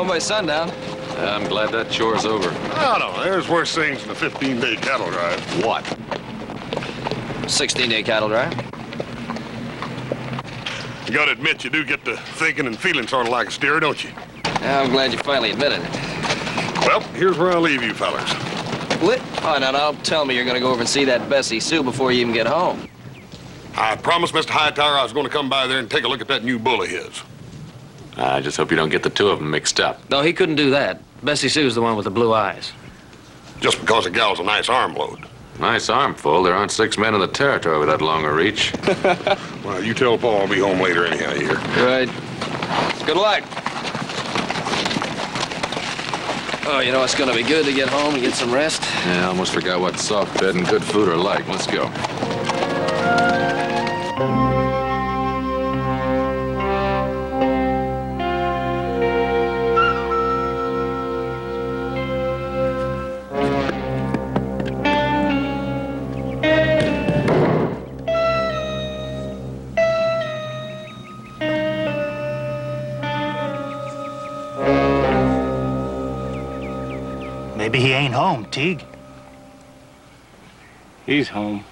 home by sundown. I'm glad that chore's over. I don't know. There's worse things than a 15-day cattle drive. What? 16-day cattle drive. You gotta admit, you do get to thinking and feeling sort of like a steer, don't you? Yeah, I'm glad you finally admitted it. Well, here's where I'll leave you fellas. What? Oh, now, tell me you're gonna go over and see that Bessie Sue before you even get home. I promised Mr. Hightower I was going to come by there and take a look at that new bull of his. I just hope you don't get the two of them mixed up. No, he couldn't do that. Bessie Sue's the one with the blue eyes. Just because the gal's a nice arm load. Nice armful. There aren't 6 men in the territory with that long a reach. Well, you tell Paul I'll be home later anyhow here. Right. Good luck. Oh, you know, it's gonna be good to get home and get some rest. Yeah, I almost forgot what soft bed and good food are like. Let's go. Maybe he ain't home, Teague. He's home.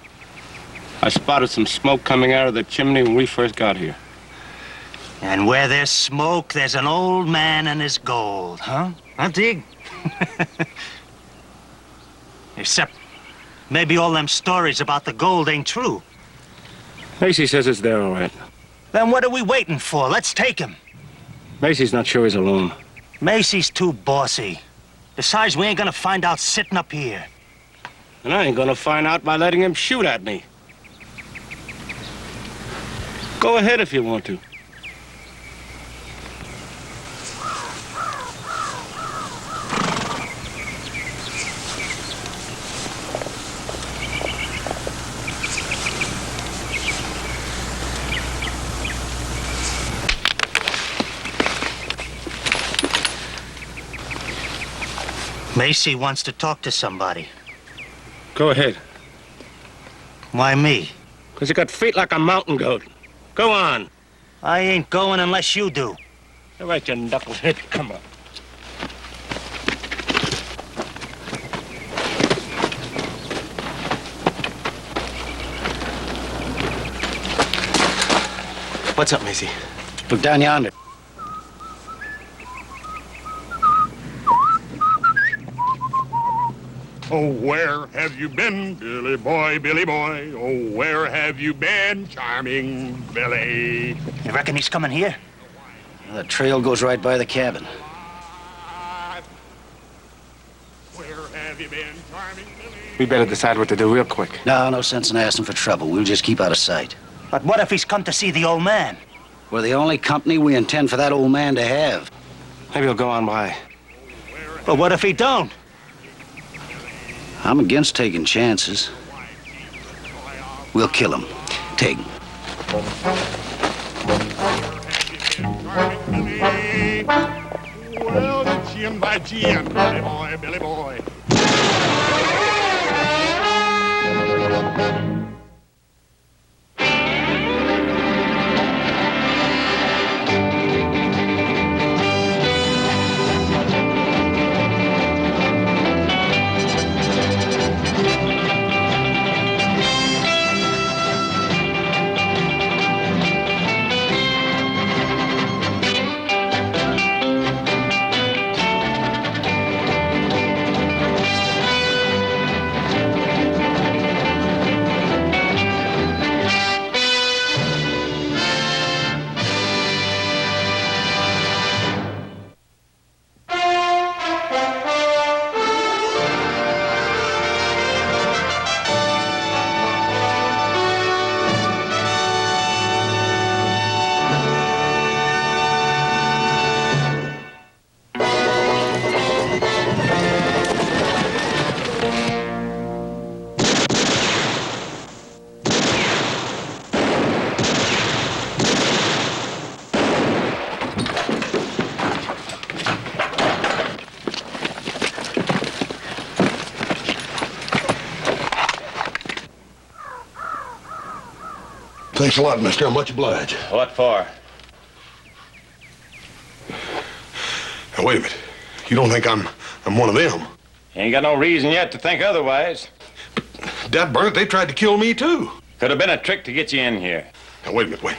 I spotted some smoke coming out of the chimney when we first got here. And where there's smoke, there's an old man and his gold, huh? Huh, Teague? Except maybe all them stories about the gold ain't true. Macy says it's there, all right. Then what are we waiting for? Let's take him. Macy's not sure he's alone. Macy's too bossy. Besides, we ain't gonna find out sitting up here. And I ain't gonna find out by letting him shoot at me. Go ahead if you want to. Macy wants to talk to somebody. Go ahead. Why me? Because you got feet like a mountain goat. Go on. I ain't going unless you do. All right, you knucklehead. Come on. What's up, Macy? Look down yonder. Oh, where have you been, Billy boy, Billy boy? Oh, where have you been, charming Billy? You reckon he's coming here? The trail goes right by the cabin. Where have you been, charming Billy? We better decide what to do real quick. No sense in asking for trouble. We'll just keep out of sight. But what if he's come to see the old man? We're the only company we intend for that old man to have. Maybe he'll go on by. But what if he don't? I'm against taking chances. We'll kill him. Take him. Well, it's Jim by Jim, Billy boy, Billy boy. Thanks a lot, mister. I'm much obliged. What for? Now, wait a minute. You don't think I'm one of them? Ain't got no reason yet to think otherwise. Dad burn it, they tried to kill me, too. Could have been a trick to get you in here. Now, wait a minute.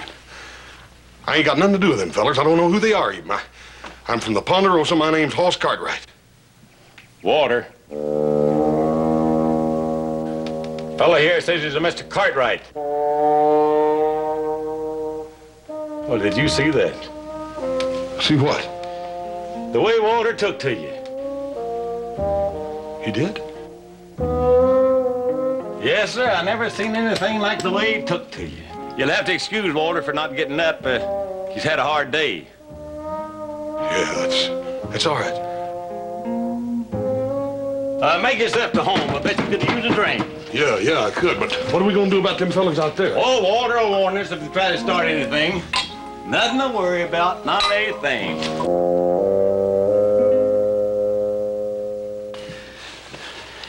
I ain't got nothing to do with them fellers. I don't know who they are even. I'm from the Ponderosa. My name's Hoss Cartwright. Walter. Fella here says he's a Mr. Cartwright. Well, did you see that? See what? The way Walter took to you. He did? Yes, sir. I never seen anything like the way he took to you. You'll have to excuse Walter for not getting up. He's had a hard day. Yeah, that's all right. Make yourself to home. I bet you could use a drink. Yeah, I could, but what are we gonna do about them fellas out there? Oh, Walter will warn us if they try to start anything. Nothing to worry about, not a thing.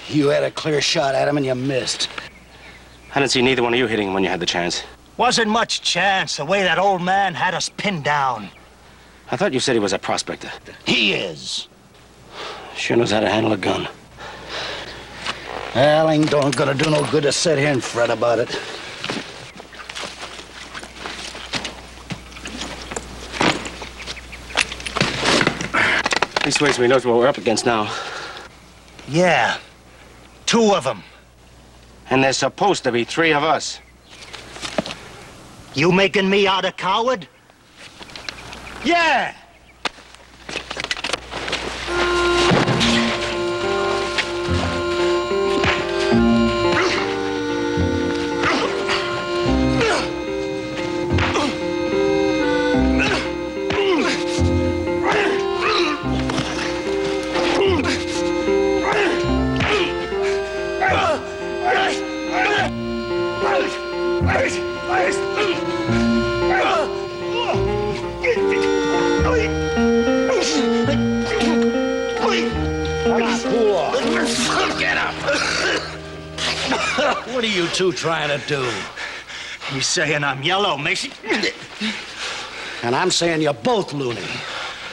You had a clear shot at him and you missed. I didn't see neither one of you hitting him when you had the chance. Wasn't much chance, the way that old man had us pinned down. I thought you said he was a prospector. He is. Sure knows how to handle a gun. Well, ain't gonna do no good to sit here and fret about it. Leastways, we knows what we're up against now. Yeah, 2 of them. And there's supposed to be 3 of us. You making me out a coward? Yeah! What are you 2 trying to do? He's saying I'm yellow, Macy. And I'm saying you're both loony.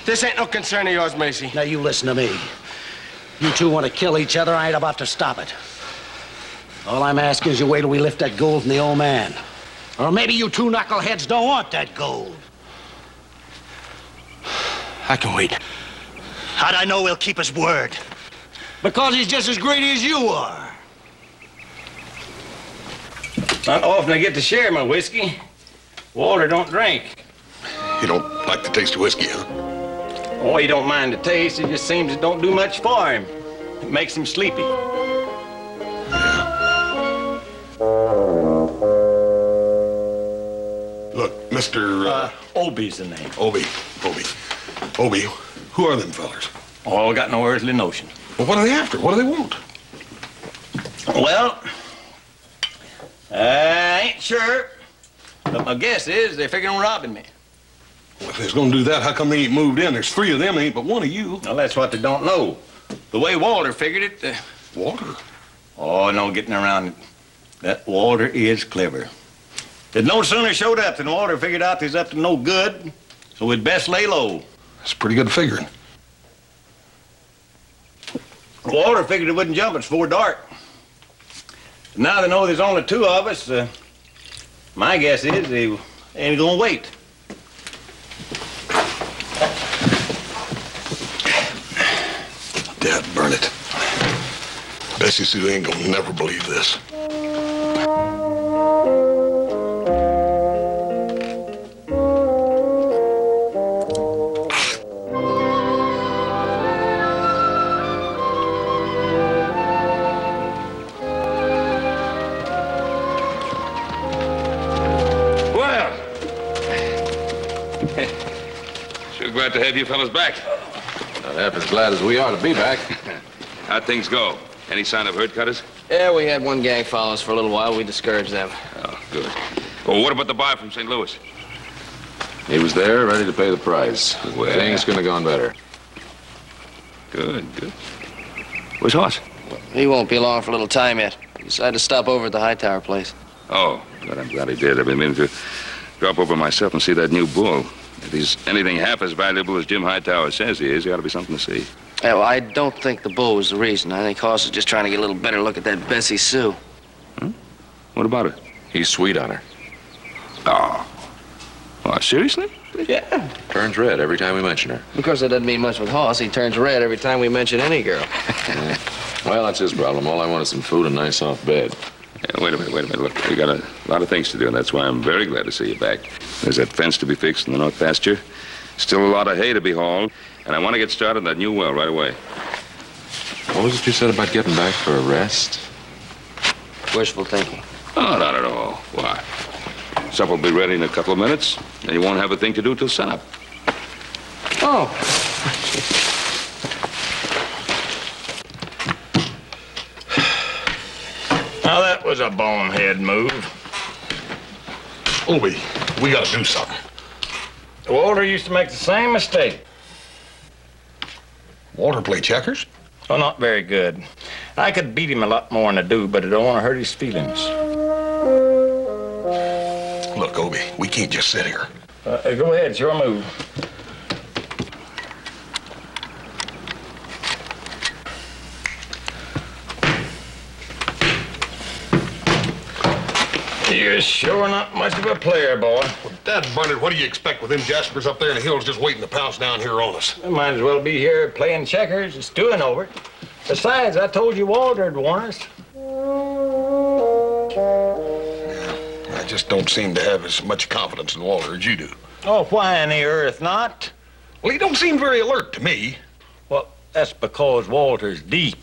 This ain't no concern of yours, Macy. Now, you listen to me. You 2 want to kill each other, I ain't about to stop it. All I'm asking is you wait till we lift that gold from the old man. Or maybe you 2 knuckleheads don't want that gold. I can wait. How'd I know he'll keep his word? Because he's just as greedy as you are. Not often I get to share my whiskey. Walter don't drink. You don't like the taste of whiskey, huh? Oh, he don't mind the taste. It just seems it don't do much for him. It makes him sleepy. Look, Mr. Obie's the name. Obie, who are them fellers? Oh, I got no earthly notion. Well, what are they after? What do they want? Well, I ain't sure. But my guess is they're figuring on robbing me. Well, if they're gonna do that, how come they ain't moved in? There's 3 of them, there ain't but 1 of you. Well, that's what they don't know. The way Walter figured it... Walter? Oh, no getting around it. That Walter is clever. It no sooner showed up than Walter figured out he's up to no good, so we'd best lay low. That's pretty good figuring. Walter figured it wouldn't jump us before dark. Now they know there's only 2 of us. My guess is they ain't gonna wait. Dad, burn it. Bessie Sue ain't gonna never believe this. Glad to have you fellas back. Not half as glad as we are to be back. How'd things go? Any sign of herd cutters? Yeah, we had one gang follow us for a little while. We discouraged them. Oh, good. Well, what about the buy from St. Louis? He was there, ready to pay the price. Well, things couldn't have gone better. Good. Where's Hoss? He won't be along for a little time yet. He decided to stop over at the Hightower place. Oh, good. I'm glad he did. I've been meaning to drop over myself and see that new bull. If he's anything half as valuable as Jim Hightower says he is, he ought to be something to see. Yeah, well, I don't think the bull was the reason. I think Hoss is just trying to get a little better look at that Bessie Sue. Huh? What about her? He's sweet on her. Oh. Oh, seriously? Yeah. Turns red every time we mention her. Of course, that doesn't mean much with Hoss. He turns red every time we mention any girl. Yeah. Well, that's his problem. All I want is some food and a nice soft bed. Yeah, wait a minute. Look, we got a lot of things to do, and that's why I'm very glad to see you back. There's that fence to be fixed in the north pasture. Still a lot of hay to be hauled, and I want to get started on that new well right away. What was it you said about getting back for a rest? Wishful thinking. Oh, not at all. Why? Supper will be ready in a couple of minutes, and you won't have a thing to do till sunup. Oh. Now, that was a bonehead move. Obie, we gotta do something. Walter used to make the same mistake. Walter play checkers? Oh, not very good. I could beat him a lot more than I do, but I don't want to hurt his feelings. Look, Obie, we can't just sit here. Go ahead, it's your move. You're sure not much of a player, boy. Well, Dad Bernard, what do you expect with them Jaspers up there in the hills just waiting to pounce down here on us? We might as well be here playing checkers and stewing over it. Besides, I told you Walter'd warn us. I just don't seem to have as much confidence in Walter as you do. Oh, why on the earth not? Well, he don't seem very alert to me. Well, that's because Walter's deep.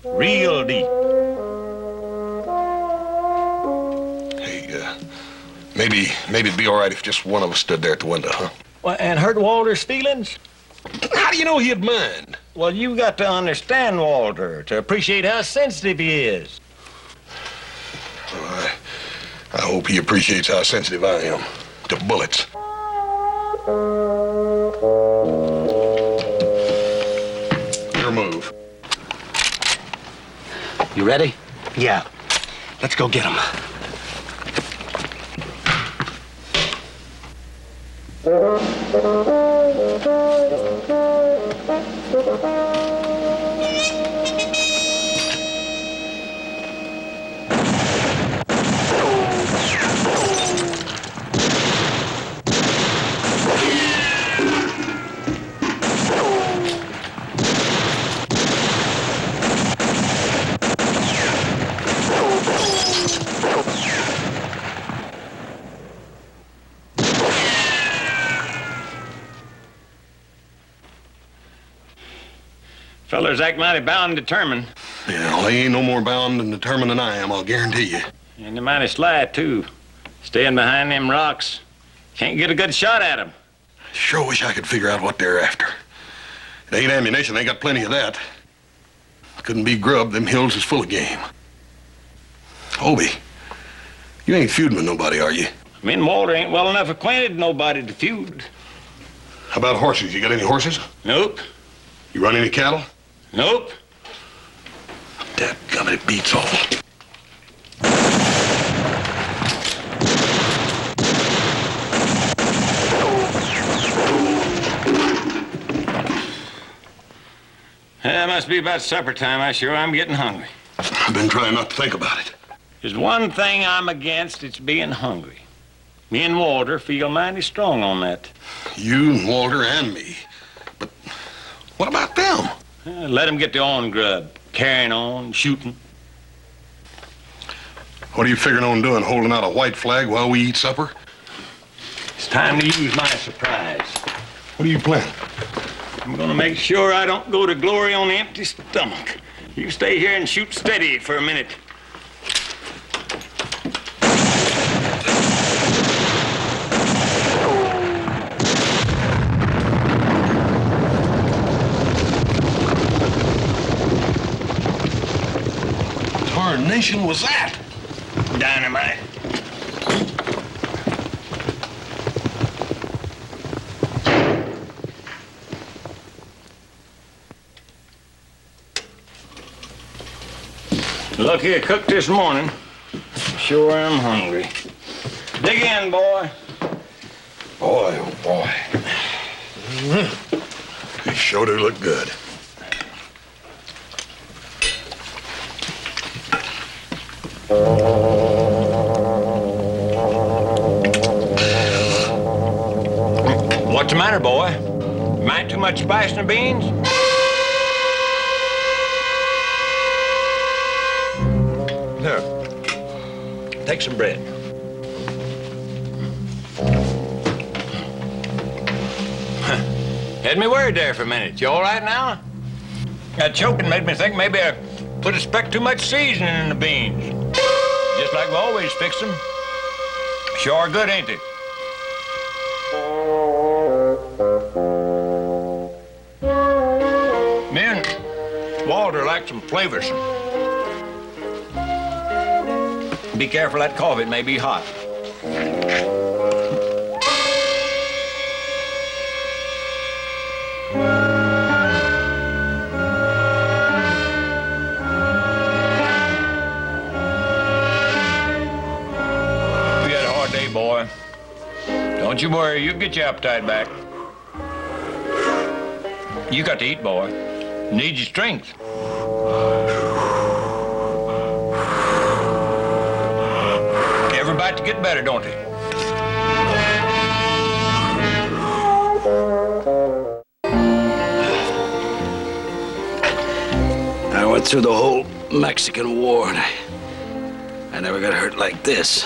Real deep. Maybe it'd be all right if just one of us stood there at the window, huh? Well, and hurt Walter's feelings? How do you know he'd mind? Well, you got to understand Walter to appreciate how sensitive he is. Well, I hope he appreciates how sensitive I am to bullets. Your move. You ready? Yeah. Let's go get him. Fellers act mighty bound and determined. Yeah, well, they ain't no more bound and determined than I am, I'll guarantee you. And they're mighty sly, too. Staying behind them rocks. Can't get a good shot at them. Sure wish I could figure out what they're after. It ain't ammunition, they got plenty of that. Couldn't be grub, them hills is full of game. Obie, you ain't feuding with nobody, are you? Me and Walter ain't well enough acquainted with nobody to feud. How about horses? You got any horses? Nope. You run any cattle? Nope. Dadgummit, it beats all. It must be about supper time. I'm getting hungry. I've been trying not to think about it. There's one thing I'm against, it's being hungry. Me and Walter feel mighty strong on that. You and Walter and me. But what about them? Let them get their own grub. Carrying on, shooting. What are you figuring on doing, holding out a white flag while we eat supper? It's time to use my surprise. What are you planning? I'm gonna make sure I don't go to glory on an empty stomach. You stay here and shoot steady for a minute. Tarnation was that? Dynamite. Lucky I cooked this morning. Sure am hungry. Dig in, boy. Boy, oh boy. They sure do look good. What's the matter, boy? Might too much spice in the beans? Here, take some bread. Had me worried there for a minute. You all right now? That choking made me think maybe I put a speck too much seasoning in the beans. Just like we always fix them. Sure good, ain't they? Me and Walter like some flavors. Be careful, that coffee, it may be hot. Boy, don't you worry, you'll get your appetite back. You got to eat, boy. You need your strength. Every bite to get better, don't they? I went through the whole Mexican War, and I never got hurt like this.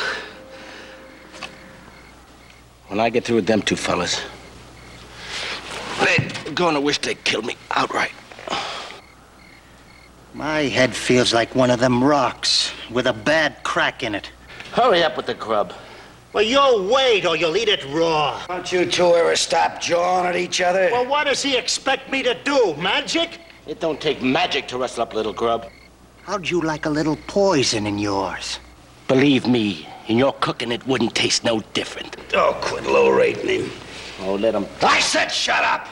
When I get through with them two fellas, they're gonna wish they killed me outright. My head feels like one of them rocks with a bad crack in it. Hurry up with the grub. Well, you'll wait or you'll eat it raw. Don't you two ever stop jawing at each other? Well, what does he expect me to do? Magic? It don't take magic to rustle up little grub. How'd you like a little poison in yours? Believe me, in your cooking, it wouldn't taste no different. Oh, quit low-rating him. Oh, let him... I said shut up!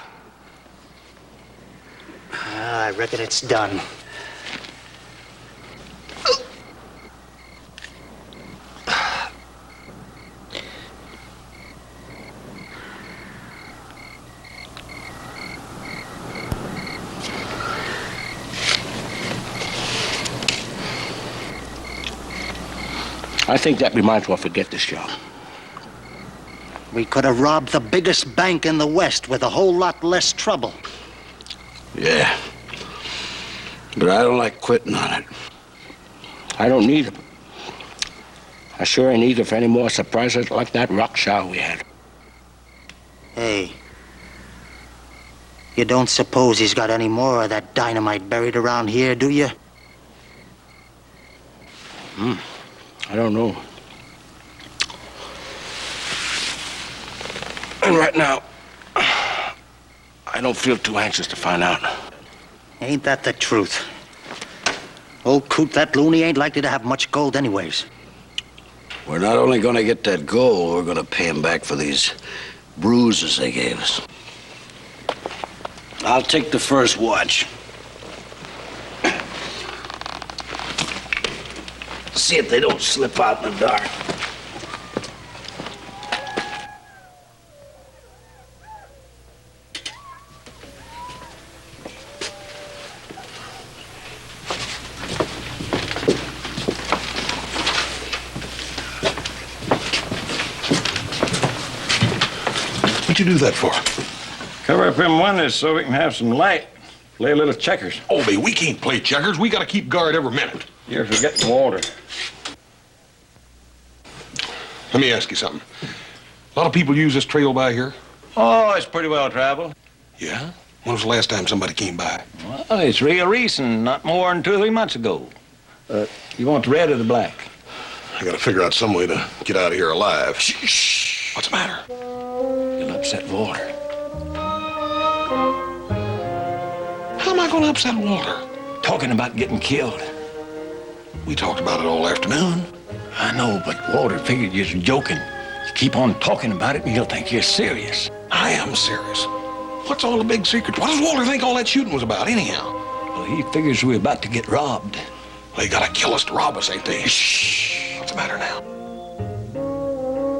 I reckon it's done. I think that we might as well forget this job. We could have robbed the biggest bank in the West with a whole lot less trouble. Yeah. But I don't like quitting on it. I don't need it. I sure ain't eager for any more surprises like that rock shower we had. Hey, you don't suppose he's got any more of that dynamite buried around here, do you? I don't know. And right now, I don't feel too anxious to find out. Ain't that the truth? Old Coot, that loony, ain't likely to have much gold anyways. We're not only gonna get that gold, we're gonna pay him back for these bruises they gave us. I'll take the first watch. See if they don't slip out in the dark. What'd you do that for? Cover up them windows so we can have some light. Play a little checkers. Obie, we can't play checkers. We gotta keep guard every minute. You're forgetting water. Let me ask you something. A lot of people use this trail by here? Oh, it's pretty well traveled. Yeah? When was the last time somebody came by? Well, it's real recent, not more than 2 or 3 months ago. You want the red or the black? I gotta figure out some way to get out of here alive. Shh! What's the matter? You'll upset Walter. How am I gonna upset Walter? Talking about getting killed. We talked about it all afternoon. I know, but Walter figured you're joking. You keep on talking about it and he'll think you're serious. I am serious. What's all the big secret? What does Walter think all that shooting was about, anyhow? Well, he figures we're about to get robbed. They gotta kill us to rob us, ain't they? Shh! What's the matter now?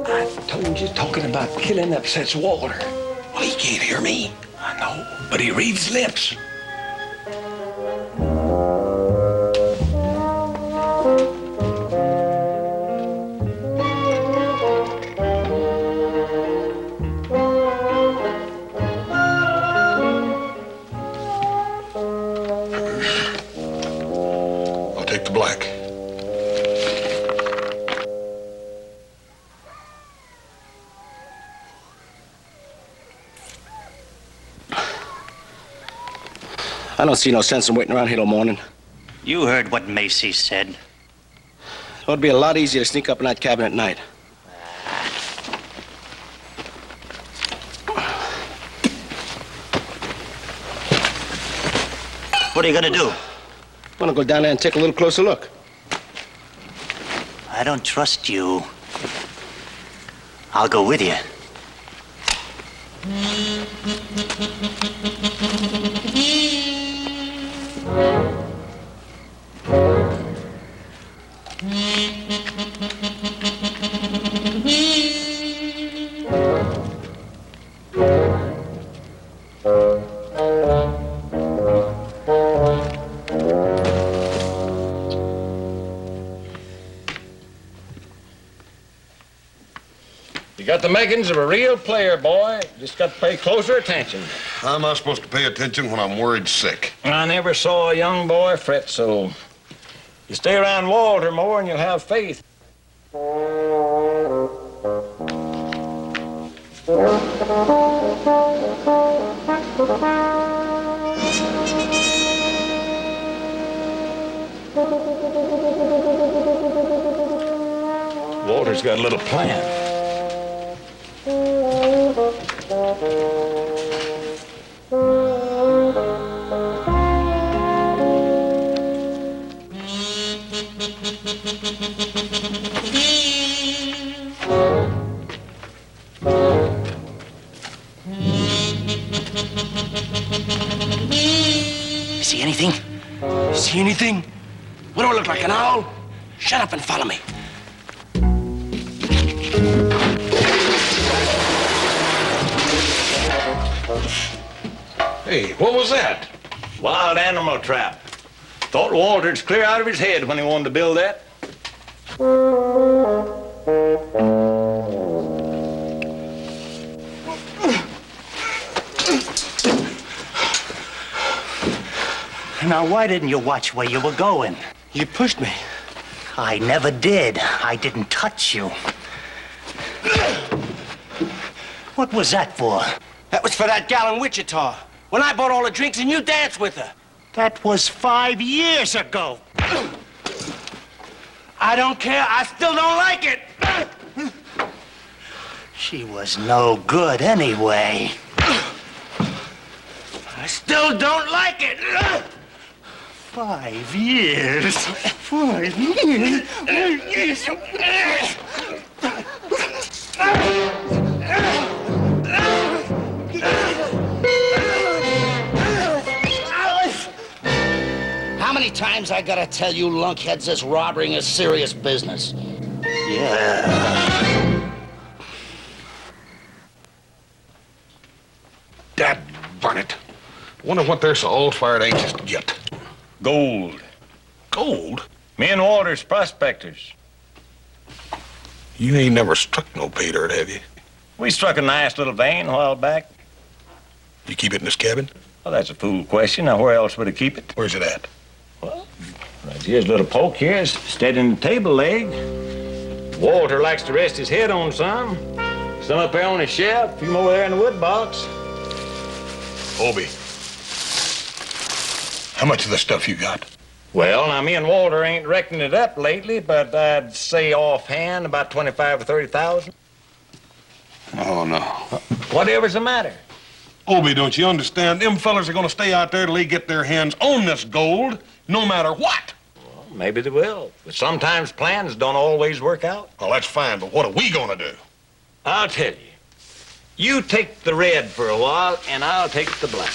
I told you talking about killing upsets Walter. Well, he can't hear me. I know, but he reads lips. I'll take the black. I don't see no sense in waiting around here till morning. You heard what Macy said. It would be a lot easier to sneak up in that cabin at night. What are you gonna do? I'm gonna go down there and take a little closer look. I don't trust you. I'll go with you. You got the makings of a real player, boy. Just got to pay closer attention. How am I supposed to pay attention when I'm worried sick? I never saw a young boy fret so. You stay around Walter more and you'll have faith. Walter's got a little plan. See anything? See anything? We don't look like an owl. Shut up and follow me. Hey, what was that? Wild animal trap. Thought Walter's clear out of his head when he wanted to build that. Now, why didn't you watch where you were going? You pushed me. I never did. I didn't touch you. What was that for? That was for that gal in Wichita. When I bought all the drinks and you danced with her. That was 5 years ago. I don't care. I still don't like it. She was no good anyway. I still don't like it. 5 years. 5 years. 5 years. How many times I gotta tell you lunkheads this robbery is serious business? Yeah. Dad burn it. Wonder what they're so all-fired anxious to get. Gold. Gold? Me and Walter's prospectors. You ain't never struck no pay dirt, have you? We struck a nice little vein a while back. You keep it in this cabin? Well, that's a fool question. Now, where else would I keep it? Where's it at? Well, right here's a little poke here. It's steadying the table leg. Walter likes to rest his head on some. Some up there on his shelf, a few more there in the wood box. Obie, how much of the stuff you got? Well, now, me and Walter ain't reckoning it up lately, but I'd say offhand about 25 or 30,000. Oh, no. Whatever's the matter? Obie, don't you understand? Them fellers are gonna stay out there till they get their hands on this gold, no matter what. Well, maybe they will. But sometimes plans don't always work out. Well, that's fine, but what are we gonna do? I'll tell you. You take the red for a while, and I'll take the black.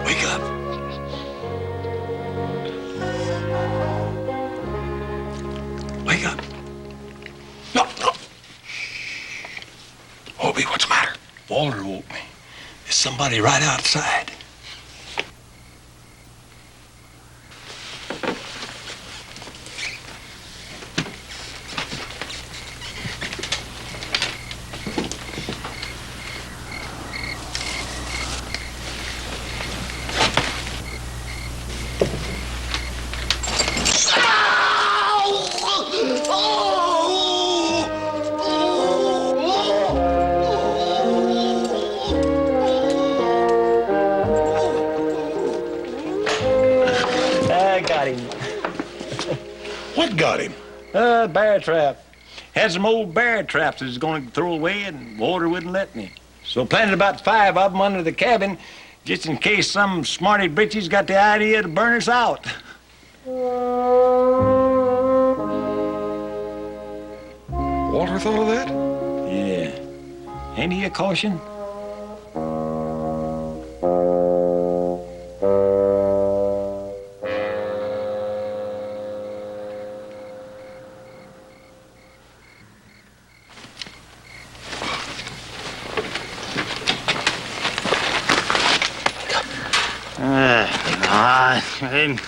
Wake up. Wake up. No, no. Obie, what's the matter? Walter woke me. There's somebody right outside. I got him. What got him? Bear trap. Had some old bear traps I was going to throw away, and Walter wouldn't let me. So planted about 5 of them under the cabin, just in case some smarty britches got the idea to burn us out. Walter thought of that? Yeah. Ain't he a caution?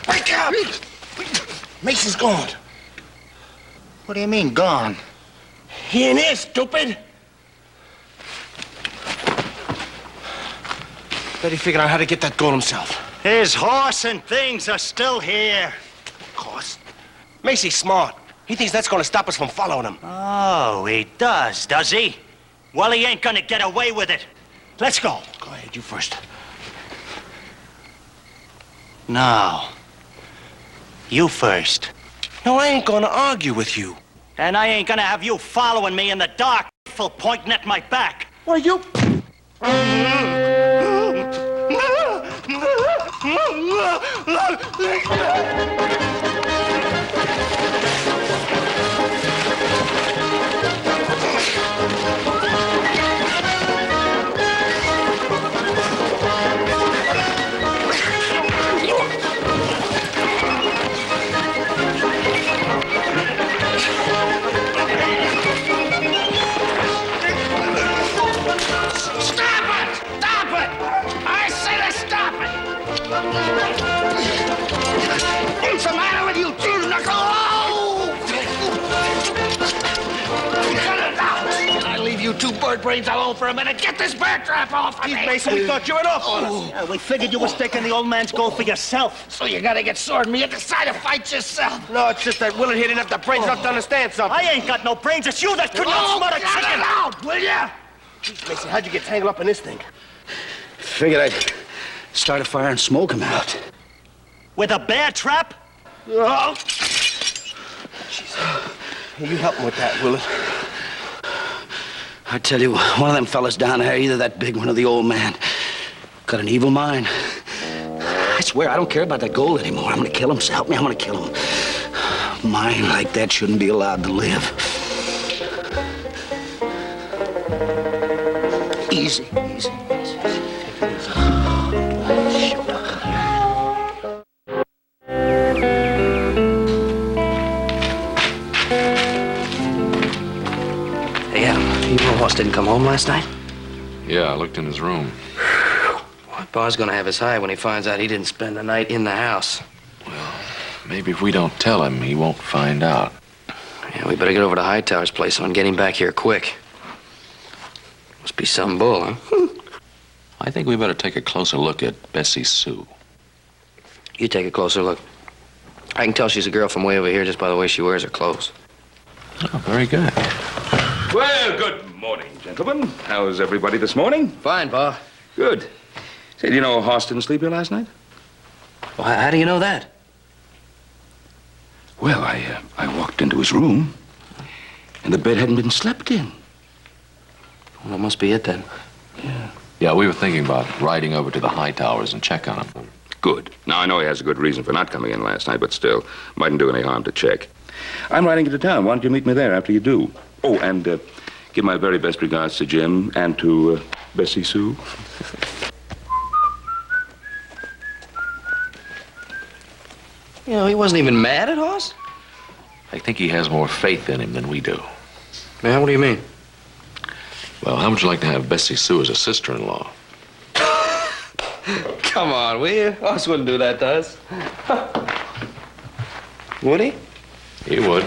Wake up! Mason's gone. What do you mean, gone? He ain't here, stupid. Bet he figured out how to get that gold himself. His horse and things are still here. Of course. Macy's smart. He thinks that's gonna stop us from following him. Oh, he does he? Well, he ain't gonna get away with it. Let's go. Go ahead, you first. No. You first. No, I ain't gonna argue with you. And I ain't gonna have you following me in the dark, rifle pointing at my back. What are you? What's the matter with you two, knuckle? Oh! Cut it out! I leave you two bird brains alone for a minute. Get this bear trap off of me! Mason, we thought you were off on us. Yeah, we figured you was taking the old man's gold for yourself. So you gotta get sore at me and decide to fight yourself. No, it's just that Willard here didn't have the brains enough to understand something. I ain't got no brains. It's you that couldn't outsmart a Cut chicken. it out, will ya? Jeez, Mason, how'd you get tangled up in this thing? Figured I'd start a fire and smoke him out. With a bear trap? Oh! Hey, you help him with that, Willard. I tell you, one of them fellas down there, either that big one or the old man, got an evil mind. I swear, I don't care about that gold anymore. I'm gonna kill him. So help me, I'm gonna kill him. A mind like that shouldn't be allowed to live. Easy, easy, easy. Shoot. Hoss didn't come home last night? Yeah, I looked in his room. Boy, Pa's gonna have his high when he finds out he didn't spend the night in the house. Well, maybe if we don't tell him, he won't find out. Yeah, we better get over to Hightower's place and get him back here quick. Must be some bull, huh? I think we better take a closer look at Bessie Sue. You take a closer look. I can tell she's a girl from way over here just by the way she wears her clothes. Oh, very good. Well, good morning, gentlemen. How's everybody this morning? Fine, Pa. Good. Say, do you know Hoss didn't sleep here last night? Well, how do you know that? Well, I walked into his room, and the bed hadn't been slept in. Well, that must be it then. Yeah. Yeah, we were thinking about riding over to the Hightowers and check on him. Good. Now, I know he has a good reason for not coming in last night, but still, mightn't do any harm to check. I'm riding into town. Why don't you meet me there after you do? Oh, and give my very best regards to Jim and to Bessie Sue. You know, he wasn't even mad at Hoss? I think he has more faith in him than we do. Man, what do you mean? Well, how would you like to have Bessie Sue as a sister-in-law? Come on, will you? Hoss wouldn't do that to us. Would he? He would.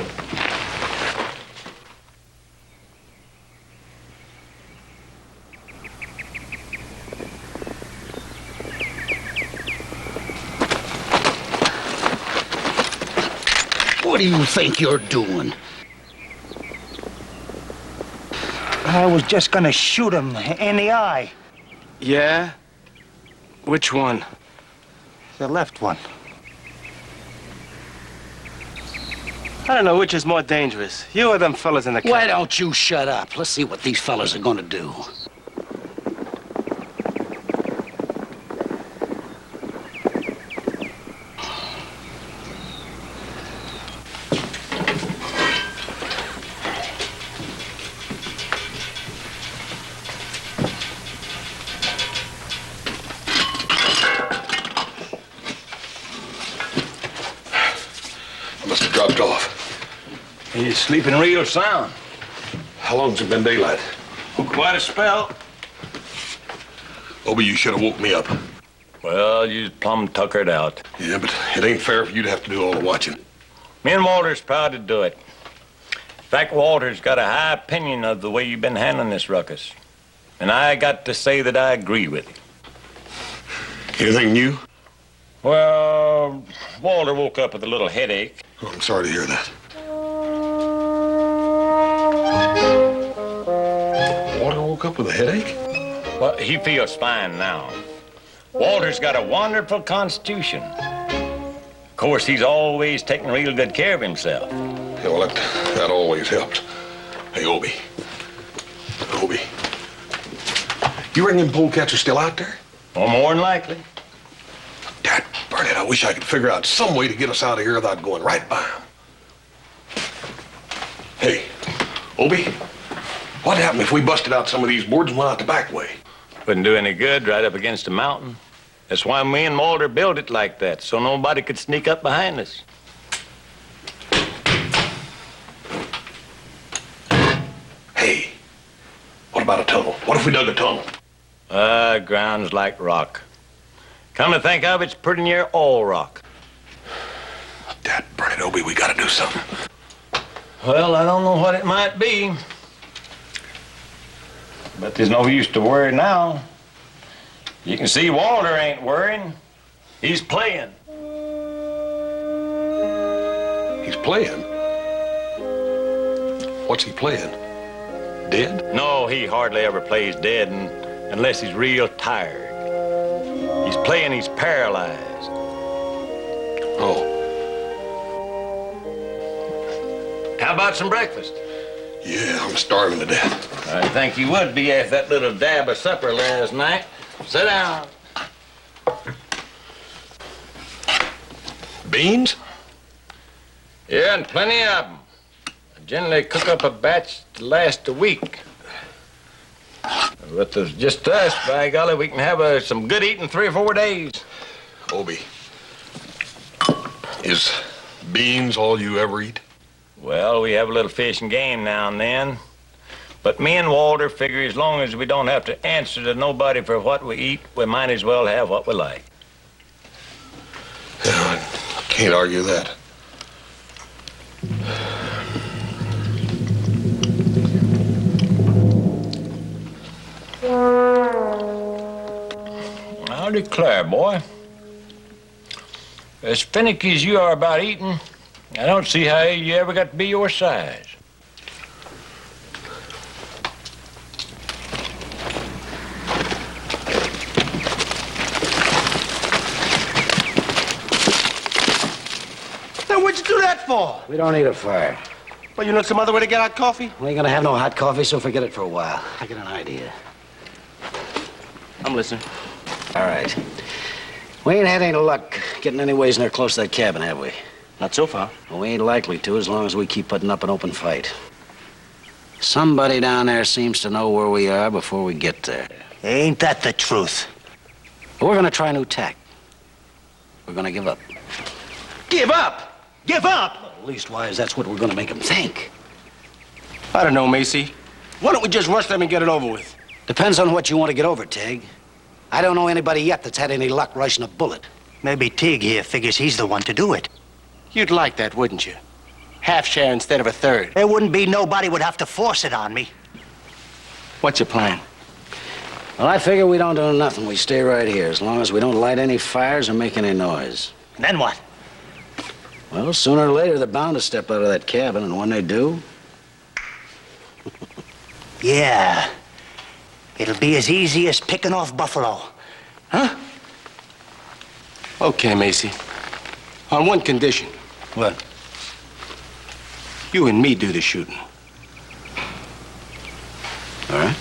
What do you think you're doing? I was just gonna shoot him in the eye. Yeah? Which one? The left one. I don't know which is more dangerous. You or them fellas in the car? Why don't you shut up? Let's see what these fellas are gonna do. Must have dropped off. He's sleeping real sound. How long's it been daylight? Oh, quite a spell. Obie, you should have woke me up. Well, you plumb tuckered out. Yeah, but it ain't fair for you to have to do all the watching. Me and Walter's proud to do it. In fact, Walter's got a high opinion of the way you've been handling this ruckus. And I got to say that I agree with him. Anything new? Well, Walter woke up with a little headache. Oh, I'm sorry to hear that. Walter woke up with a headache? Well, he feels fine now. Walter's got a wonderful constitution. Of course, he's always taking real good care of himself. Yeah, well, that always helps. Hey, Obie. Obie. You reckon them polecats are still out there? Well, more than likely. Dad, burn it, I wish I could figure out some way to get us out of here without going right by them. Hey, Obie, what happened if we busted out some of these boards and went out the back way? Wouldn't do any good right up against a mountain. That's why me and Walter built it like that, so nobody could sneak up behind us. Hey, what about a tunnel? What if we dug a tunnel? Ground's like rock. Come to think of it, it's pretty near all rock. Dad, burn it, Obie, we gotta do something. Well, I don't know what it might be. But there's no use to worry now. You can see Walter ain't worrying. He's playing. He's playing? What's he playing? Dead? No, he hardly ever plays dead unless he's real tired. He's playing he's paralyzed. Oh. How about some breakfast? Yeah, I'm starving to death. I think you would be after that little dab of supper last night. Sit down. Beans? Yeah, and plenty of them. I generally cook up a batch to last a week. But there's just us, by golly, we can have some good eating 3 or 4 days. Obie, is beans all you ever eat? Well, we have a little fish and game now and then. But me and Walter figure as long as we don't have to answer to nobody for what we eat, we might as well have what we like. Yeah, I can't argue that. I'll declare, boy. As finicky as you are about eating, I don't see how you ever got to be your size. Then what'd you do that for? We don't need a fire. Well, you know some other way to get hot coffee? We ain't gonna have no hot coffee, so forget it for a while. I got an idea. I'm listening. All right. We ain't had any luck getting anyways near close to that cabin, have we? Not so far. Well, we ain't likely to as long as we keep putting up an open fight. Somebody down there seems to know where we are before we get there. Ain't that the truth? We're gonna try a new tack. We're gonna give up. Give up? Give up? Leastwise, that's what we're gonna make them think. I don't know, Macy. Why don't we just rush them and get it over with? Depends on what you want to get over, Tig. I don't know anybody yet that's had any luck rushing a bullet. Maybe Tig here figures he's the one to do it. You'd like that, wouldn't you? Half share instead of a third. There wouldn't be nobody would have to force it on me. What's your plan? Well, I figure we don't do nothing. We stay right here as long as we don't light any fires or make any noise. And then what? Well, sooner or later, they're bound to step out of that cabin, and when they do... Yeah. It'll be as easy as picking off buffalo. Huh? Okay, Macy. On one condition. What? You and me do the shooting. All right.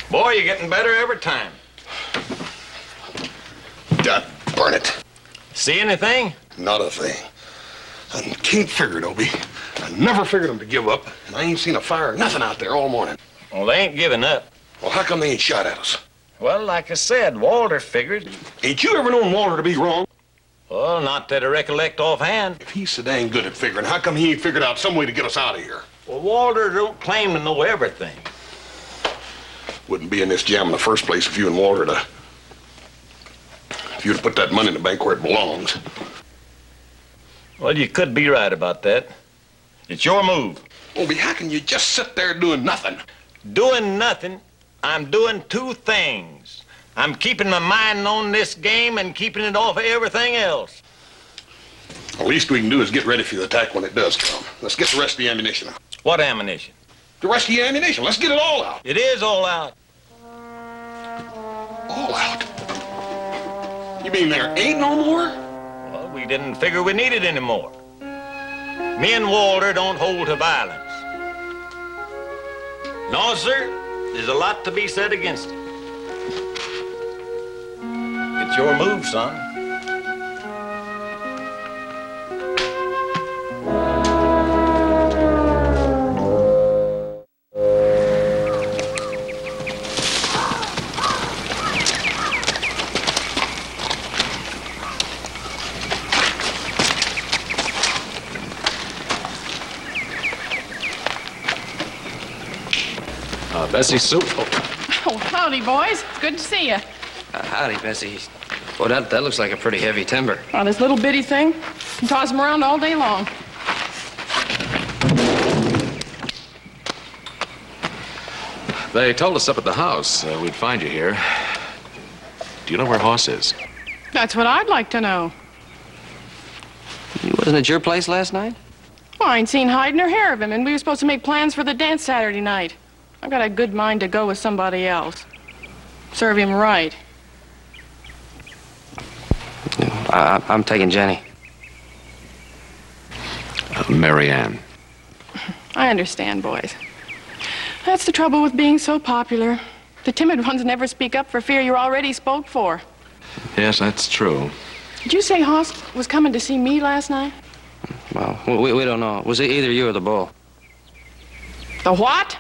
Boy, you're getting better every time. God burn it. See anything? Not a thing. I can't figure it, Obie. I never figured them to give up, and I ain't seen a fire or nothing out there all morning. Well, they ain't giving up. Well, how come they ain't shot at us? Well, like I said, Walter figured. Ain't you ever known Walter to be wrong? Well, not that I recollect offhand. If he's so dang good at figuring, how come he ain't figured out some way to get us out of here? Well, Walter don't claim to know everything. Wouldn't be in this jam in the first place if you and Walter if you'd have put that money in the bank where it belongs. Well, you could be right about that. It's your move. Obie, how can you just sit there doing nothing? Doing nothing? I'm doing two things. I'm keeping my mind on this game and keeping it off of everything else. The least we can do is get ready for the attack when it does come. Let's get the rest of the ammunition out. What ammunition? The rest of the ammunition. Let's get it all out. It is all out. All out? You mean there ain't no more? Well, we didn't figure we needed any more. Me and Walter don't hold to violence. No, sir. There's a lot to be said against it. It's your move, son. Bessie soup. Oh, howdy, boys. It's good to see you. Howdy, Bessie. Boy, that looks like a pretty heavy timber. Oh, this little bitty thing. You toss them around all day long. They told us up at the house we'd find you here. Do you know where Hoss is? That's what I'd like to know. He wasn't at your place last night? Well, I ain't seen hide nor hair of him, and we were supposed to make plans for the dance Saturday night. I've got a good mind to go with somebody else. Serve him right. I'm taking Jenny. Mary Ann. I understand, boys. That's the trouble with being so popular. The timid ones never speak up for fear you're already spoke for. Yes, that's true. Did you say Hoss was coming to see me last night? Well, we don't know. Was it either you or the bull? The what?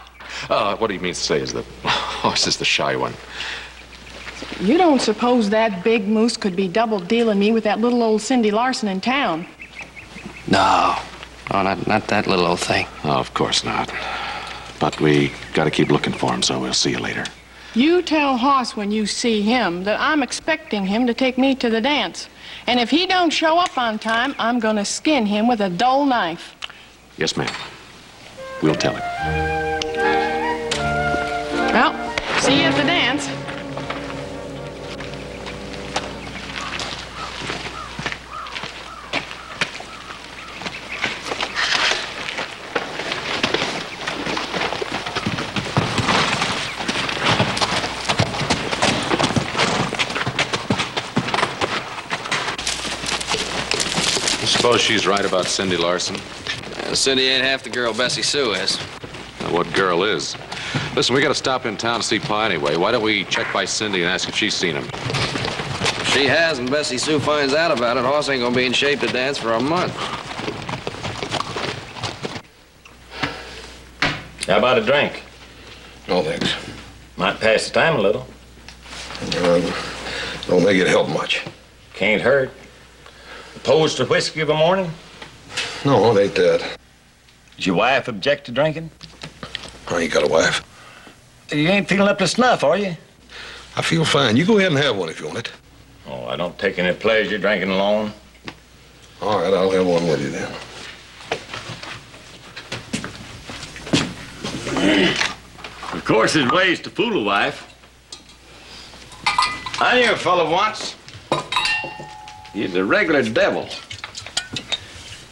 What he means to say is that Hoss is the shy one. You don't suppose that big moose could be double-dealing me with that little old Cindy Larson in town? No. Oh, not that little old thing. Oh, of course not. But we gotta keep looking for him, so we'll see you later. You tell Hoss when you see him that I'm expecting him to take me to the dance. And if he don't show up on time, I'm gonna skin him with a dull knife. Yes, ma'am. We'll tell him. Well, see you at the dance. Suppose she's right about Cindy Larson? Cindy ain't half the girl Bessie Sue is. Now, what girl is? Listen, we gotta stop in town to see Pa anyway. Why don't we check by Cindy and ask if she's seen him? If she has and Bessie Sue finds out about it, Hoss ain't gonna be in shape to dance for a month. How about a drink? No, thanks. Might pass the time a little. Don't make it help much. Can't hurt. Opposed to whiskey of a morning? No, it ain't that. Does your wife object to drinking? I ain't got a wife. You ain't feeling up to snuff, are you? I feel fine. You go ahead and have one if you want it. Oh, I don't take any pleasure drinking alone. All right, I'll have one with you then. Of course, there's ways to fool a wife. I knew a fellow once. He's a regular devil.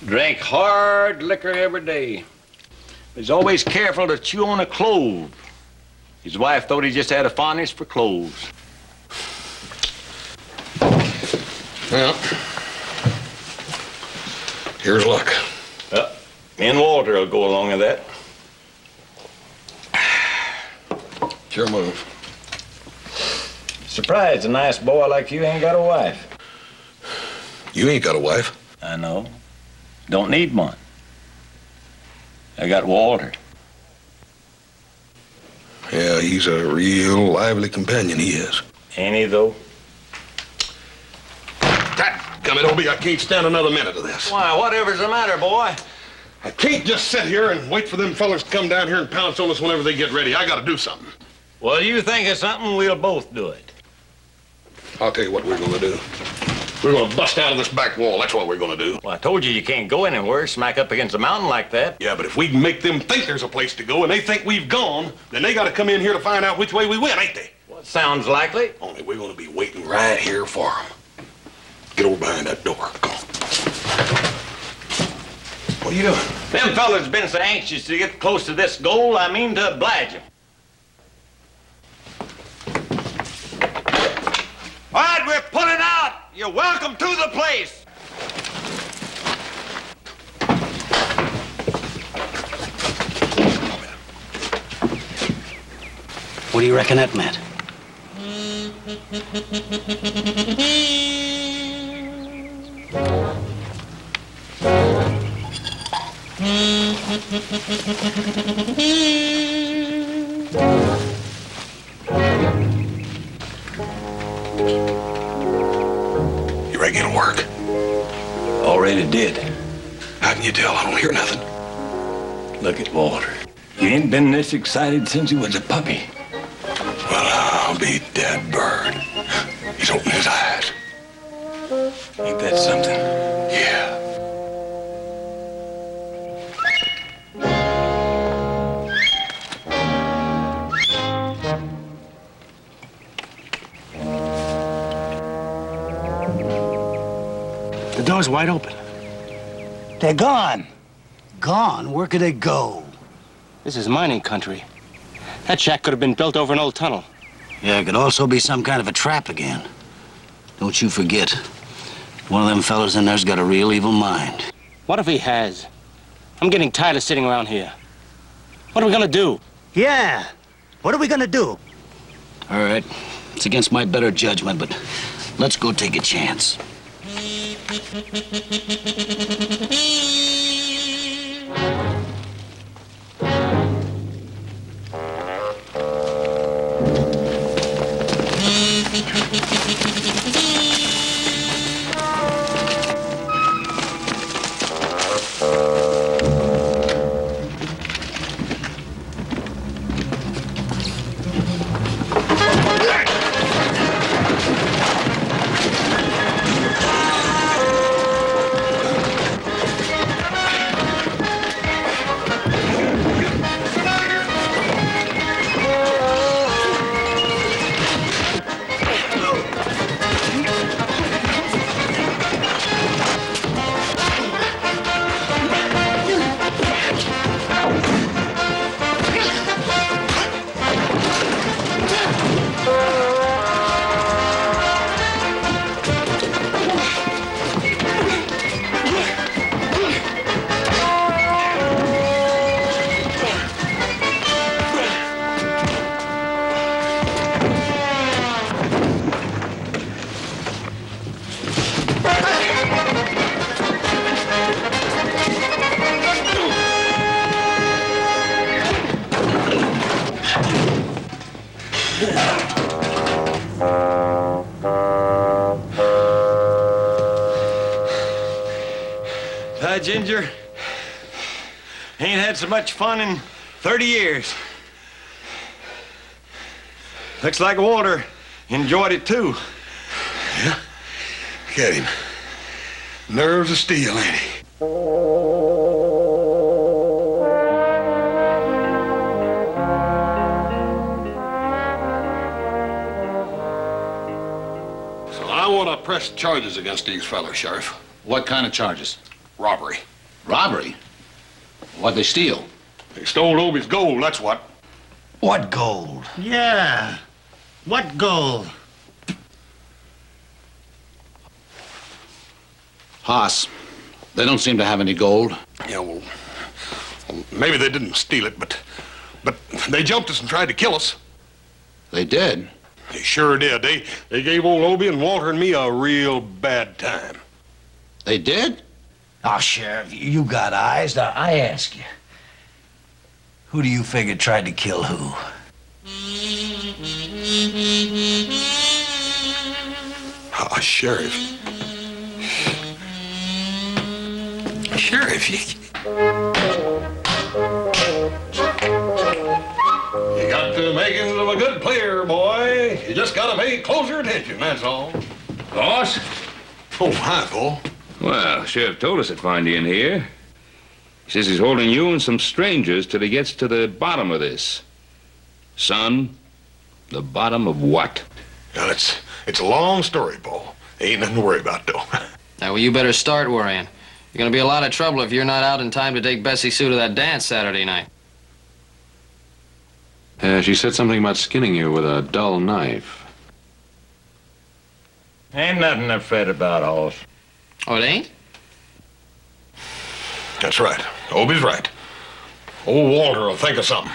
Drank hard liquor every day. He's always careful to chew on a clove. His wife thought he just had a fondness for cloves. Well, here's luck. Well, me and Walter will go along with that. Sure move. Surprised a nice boy like you ain't got a wife. You ain't got a wife. I know. Don't need one. I got Walter. Yeah, he's a real lively companion, he is. Ain't he, though? Dadgummit, Obie, I can't stand another minute of this. Why, whatever's the matter, boy? I can't just sit here and wait for them fellers to come down here and pounce on us whenever they get ready. I gotta do something. Well, you think of something, we'll both do it. I'll tell you what we're gonna do. We're gonna bust out of this back wall. That's what we're gonna do. Well, I told you can't go anywhere, smack up against a mountain like that. Yeah, but if we can make them think there's a place to go and they think we've gone, then they gotta come in here to find out which way we went, ain't they? Well, sounds likely. Only we're gonna be waiting right here for them. Get over behind that door. Come on. What are you doing? Them fellas been so anxious to get close to this goal, I mean to oblige them. All right, we're pulling out. You're welcome to the place. What do you reckon that meant? You reckon it'll work? Already did. How can you tell? I don't hear nothing. Look at Walter. He ain't been this excited since he was a puppy. Well, I'll be dead bird. He's opened his eyes. Ain't that something? Yeah. The door's wide open. They're gone. Gone? Where could they go? This is mining country. That shack could have been built over an old tunnel. Yeah, it could also be some kind of a trap again. Don't you forget, one of them fellas in there's got a real evil mind. What if he has? I'm getting tired of sitting around here. What are we gonna do? Yeah. What are we gonna do? All right. It's against my better judgment, but let's go take a chance. Hi, Ginger. Ain't had so much fun in 30 years. Looks like Walter enjoyed it, too. Yeah? Look at him. Nerves of steel, ain't he? So I want to press charges against these fellows, Sheriff. What kind of charges? Robbery. Robbery? What'd they steal? They stole Obie's gold, that's what. What gold? Yeah. What gold? Haas, they don't seem to have any gold. Yeah, well, maybe they didn't steal it, but they jumped us and tried to kill us. They did? They sure did. They gave old Obie and Walter and me a real bad time. They did? Oh, Sheriff, you got eyes. Now, I ask you, who do you figure tried to kill who? Sheriff. Sheriff, you got the makings of a good player, boy. You just gotta pay closer attention, that's all. Boss? Oh, hi, Paul. Well, Sheriff told us to find you in here. He says he's holding you and some strangers till he gets to the bottom of this. Son, the bottom of what? Now, it's a long story, Paul. Ain't nothing to worry about, though. Now, well, you better start worrying. You're gonna be a lot of trouble if you're not out in time to take Bessie Sue to that dance Saturday night. She said something about skinning you with a dull knife. Ain't nothing to fret about, Hoss. Oh, it ain't? That's right. Obie's right. Old Walter will think of something.